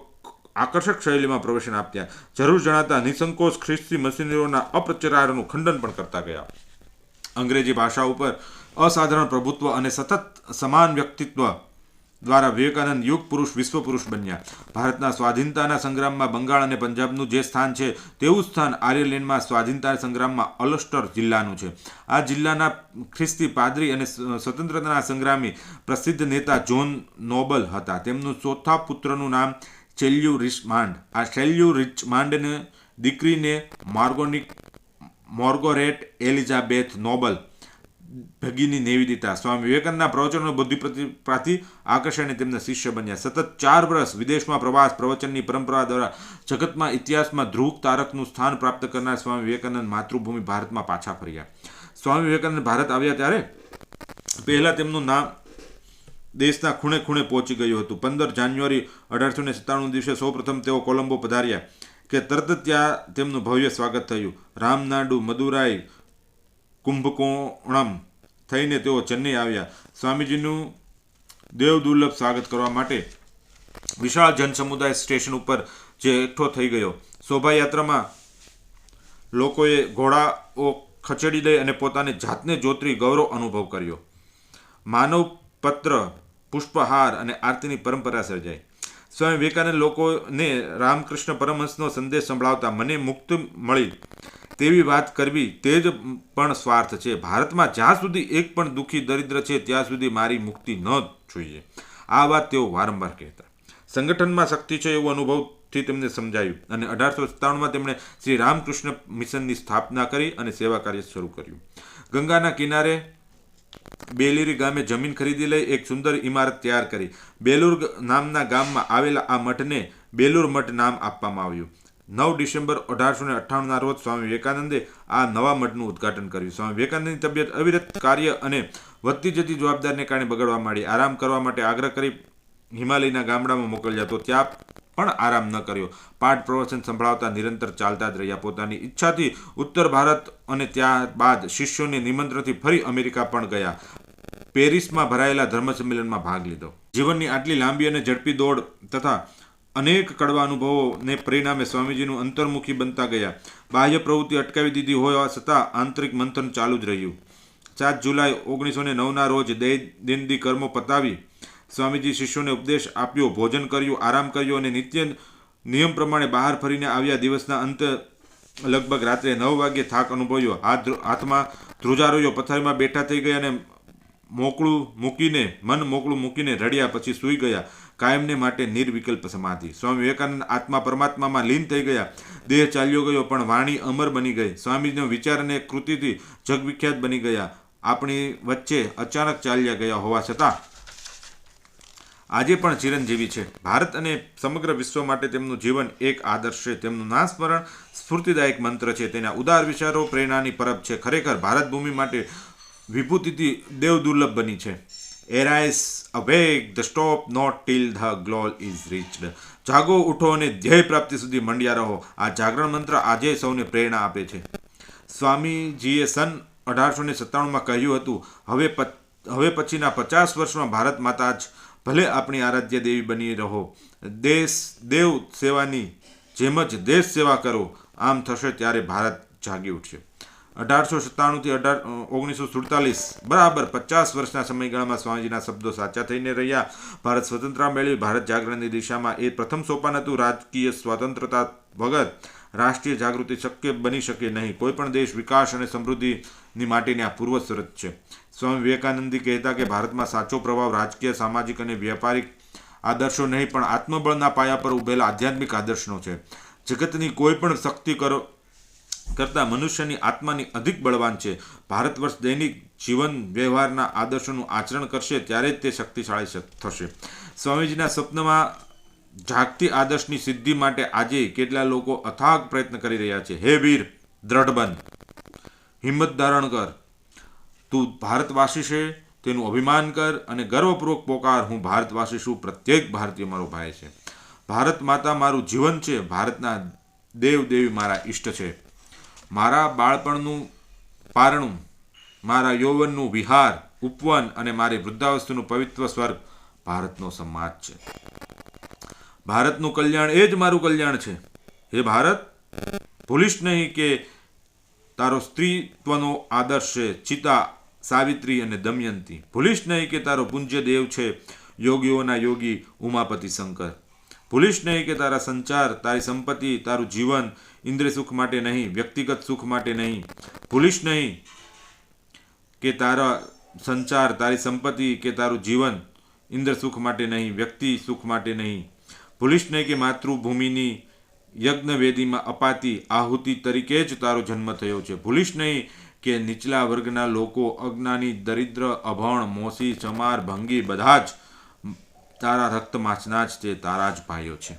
આકર્ષક શૈલીમાં પ્રવચન આપ્યા. જરૂર જણાતા નિસંકોચ ખ્રિસ્તી મશીનરીઓના અપ્રચારનું ખંડન પણ કરતા ગયા. અંગ્રેજી ભાષા ઉપર અસાધારણ પ્રભુત્વ અને સતત સમાન વ્યક્તિત્વ દ્વારા વિવેકાનંદ યુગ પુરુષ, વિશ્વ પુરુષ બન્યા. ભારતના સ્વાધીનતાના સંગ્રામમાં બંગાળ અને પંજાબનું જે સ્થાન છે તેવું સ્થાન આયર્લેન્ડમાં સ્વાધીનતા સંગ્રામમાં અલ્સ્ટર જિલ્લાનું છે. આ જિલ્લાના ખ્રિસ્તી પાદરી અને સ્વતંત્રતાના સંગ્રામી પ્રસિદ્ધ નેતા જોન નોબલ હતા. તેમનું ચોથા પુત્રનું નામ ચેલ્યુ રિચમાન્ડ. આ ચેલ્યુ રિચમાન્ડને દીકરીને માર્ગોરેટ એલિઝાબેથ નોબલ ભગીની નિવેદિતા. સ્વામી વિવેકાનંદના પ્રવચનો બુદ્ધિ પ્રતિ આકર્ષણે તેમના શિષ્ય બન્યા. સતત 4 વર્ષ વિદેશમાં પ્રવાસ, પ્રવચનની પરંપરા દ્વારા જગતમાં ઇતિહાસમાં ધ્રુવ તારકનું સ્થાન પ્રાપ્ત કરનાર સ્વામી વિવેકાનંદ માતૃભૂમિ ભારતમાં પાછા ફર્યા. સ્વામી વિવેકાનંદ ભારત આવ્યા ત્યારે પહેલા તેમનું નામ દેશના ખૂણે ખૂણે પહોંચી ગયું હતું. 15 જાન્યુઆરી 1897 દિવસે સૌપ્રથમ તેઓ કોલંબો પધાર્યા કે તરત જ ત્યાં તેમનું ભવ્ય સ્વાગત થયું. રામનાડુ, મદુરાઈ, કુંભકોણમ થઈને તેઓ ચેન્નઈ આવ્યા. સ્વામીજીનું દેવદુર્લભ સ્વાગત કરવા માટે વિશાળ જનસમુદાય સ્ટેશન ઉપર જે એકઠો થઈ ગયો. શોભાયાત્રામાં લોકોએ ઘોડાઓ ખસેડી દઈ અને પોતાની જાતને જોતરી ગૌરવ અનુભવ કર્યો. માનવ પત્ર, પુષ્પહાર અને આરતીની પરંપરા સર્જાઈ. સ્વામી વિવેકાનંદ લોકોને રામકૃષ્ણ પરમહંસનો સંદેશ સંભળાવતા, મને મુક્તિ મળી તેવી વાત કરવી તે જ પણ સ્વાર્થ છે. ભારતમાં જ્યાં સુધી એક પણ દુઃખી દરિદ્ર છે ત્યાં સુધી મારી મુક્તિ ન જોઈએ. આ વાત તેઓ વારંવાર કહેતા. સંગઠનમાં શક્તિ છે એવું અનુભવથી તેમને સમજાયું અને 1897માં તેમણે શ્રી રામકૃષ્ણ મિશનની સ્થાપના કરી અને સેવા કાર્ય શરૂ કર્યું. ગંગાના કિનારે બેલુરી ગામે જમીન ખરીદી લઈ એક સુંદર ઇમારત તૈયાર કરી. બેલુર નામના ગામમાં આવેલા આ મઠને બેલુર મઠ નામ આપવામાં આવ્યું. 9 ડિસેમ્બર 1898ના રોજ સ્વામી વિવેકાનંદે આ નવા મઠનું ઉદ્ઘાટન કર્યું. સ્વામી વિવેકાનંદની તબિયત અવિરત કાર્ય અને વધતી જતી જવાબદારીને કારણે બગડવા માંડી. આરામ કરવા માટે આગ્રહ કરી હિમાલયના ગામડામાં મોકલ્યા તો ત્યાં પણ આરામ ન કર્યો. પાઠ પ્રવચન સંભળાવતા નિરંતર ચાલતા જ રહ્યા. પોતાની ઈચ્છાથી ઉત્તર ભારત અને ત્યારબાદ શિષ્યોને નિમંત્રણથી ફરી અમેરિકા પણ ગયા. પેરિસમાં ભરાયેલા ધર્મ સંમેલનમાં ભાગ લીધો. જીવનની આટલી લાંબી અને ઝડપી દોડ તથા અનેક કડવા અનુભવોને પરિણામે સ્વામીજીનું અંતર્મુખી બનતા ગયા. બાહ્ય પ્રવૃત્તિ અટકાવી દીધી હોવા છતાં આંતરિક મંથન ચાલુ જ રહ્યું. 7 જુલાઈ 1909ના રોજ દૈનંદિન કર્મો પતાવી સ્વામીજી શિષ્યોને ઉપદેશ આપ્યો, ભોજન કર્યું, આરામ કર્યો અને નિત્ય નિયમ પ્રમાણે બહાર ફરીને આવ્યા. દિવસના અંતે લગભગ રાત્રે 9 વાગ્યે થાક અનુભવ્યો. હાથમાં ધ્રુજારોયો, પથારીમાં બેઠા થઈ ગયા અને મન મોકળું મૂકીને રડ્યા. પછી સૂઈ ગયા. કાયમને માટે નિર્વિકલ્પ સમાધિ. સ્વામી વિવેકાનંદ આત્મા પરમાત્મામાં લીન થઈ ગયા. દેહ ચાલ્યો ગયો પણ વાણી અમર બની ગઈ. સ્વામીજીનો વિચાર અને કૃતિથી જગવિખ્યાત બની ગયા. આપણી વચ્ચે અચાનક ચાલ્યા ગયા હોવા છતાં આજે પણ ચિરંજીવી છે. ભારત અને સમગ્ર વિશ્વ માટે તેમનું જીવન એક આદર્શ છે. તેમનું નામસ્મરણ સ્ફૂર્તિદાયક મંત્ર છે. તેના ઉદાર વિચારો પ્રેરણાની પરબ છે. ખરેખર ભારત ભૂમિ માટે વિભૂતિથી દેવદુર્લભ બની છે. Arise awake the stop not till the goal is reached. જાગો, ઉઠો અને ધ્યેય પ્રાપ્તિ સુધી મંડ્યા રહો. આ જાગરણ મંત્ર આજે સૌને પ્રેરણા આપે છે. સ્વામીજીએ સન 1897માં કહ્યું હતું, હવે પછીના 50 વર્ષમાં ભારત માતા જ ભલે આપણી આરાધ્ય દેવી બની રહો. દેવ સેવાની જેમ જ દેશ સેવા કરો. આમ થશે ત્યારે ભારત જાગી ઉઠશે. 1897 થી 1947 બરાબર 50 વર્ષના સમયગાળામાં સ્વામીજીના શબ્દો સાચા થઈને રહ્યા. ભારત સ્વતંત્રતા મેળવી. ભારત જાગરણની દિશામાં એ પ્રથમ સોપાન હતું. રાજકીય સ્વતંત્રતા વગર રાષ્ટ્રીય જાગૃતિ શક્ય બની શકે નહીં. કોઈ પણ દેશ વિકાસ અને સમૃદ્ધિની માટેની આ પૂર્વ શરત છે. સ્વામી વિવેકાનંદી કહેતા કે ભારતમાં સાચો પ્રભાવ રાજકીય, સામાજિક અને વ્યાપારિક આદર્શો નહીં પણ આત્મબળના પાયા પર ઉભેલા આધ્યાત્મિક આદર્શનો છે. જગતની કોઈ પણ શક્તિ કરતા મનુષ્યની આત્માની અધિક બળવાન છે. ભારત વર્ષ દૈનિક જીવન વ્યવહારના આદર્શોનું આચરણ કરશે ત્યારે જ તે શક્તિશાળી થશે. સ્વામીજીના સ્વપ્નમાં જાગતી આદર્શની સિદ્ધિ માટે આજે કેટલા લોકો અથાગ પ્રયત્ન કરી રહ્યા છે. હે વીર, દ્રઢ બન, હિંમત ધારણ કર. તું ભારતવાસી છે તેનું અભિમાન કર અને ગર્વપૂર્વક પોકાર, હું ભારતવાસી છું. પ્રત્યેક ભારતીય મારો ભાઈ છે. ભારત માતા મારું જીવન છે. ભારતના દેવ દેવી મારા ઈષ્ટ છે. મારા બાળપણનું પારણું, મારા યૌવનનું વિહાર, ઉપવન અને મારી વૃદ્ધાવસ્થાનું પવિત્ર સ્વર્ગ ભારતનો સમાજ છે. ભારતનું કલ્યાણ એ જ મારું કલ્યાણ છે. હે ભારત, ભૂલીશ નહીં કે તારો સ્ત્રીત્વનો આદર્શ છે ચિતા, સાવિત્રી અને દમયંતી. ભૂલીશ નહીં કે તારો પૂજ્ય દેવ છે યોગીઓના યોગી ઉમાપતિ શંકર. ભૂલીશ નહીં કે તારા સંચાર, તારી સંપત્તિ, તારું જીવન ઇન્દ્રિય સુખ માટે નહીં, વ્યક્તિગત સુખ માટે નહીં. ભૂલીશ નહીં કે તારા સંચાર, તારી સંપત્તિ કે તારું જીવન ઇન્દ્ર સુખ માટે નહીં, વ્યક્તિ સુખ માટે નહીં. ભૂલીશ નહીં કે માતૃભૂમિની યજ્ઞવેદીમાં અપાતી આહુતિ તરીકે જ તારો જન્મ થયો છે. ભૂલીશ નહીં કે નીચલા વર્ગના લોકો, અજ્ઞાની, દરિદ્ર, અભણ, મોસી, ચમાર, ભંગી બધા જ તારા રક્તમાંસના જ તે તારા જ ભાઈઓ છે.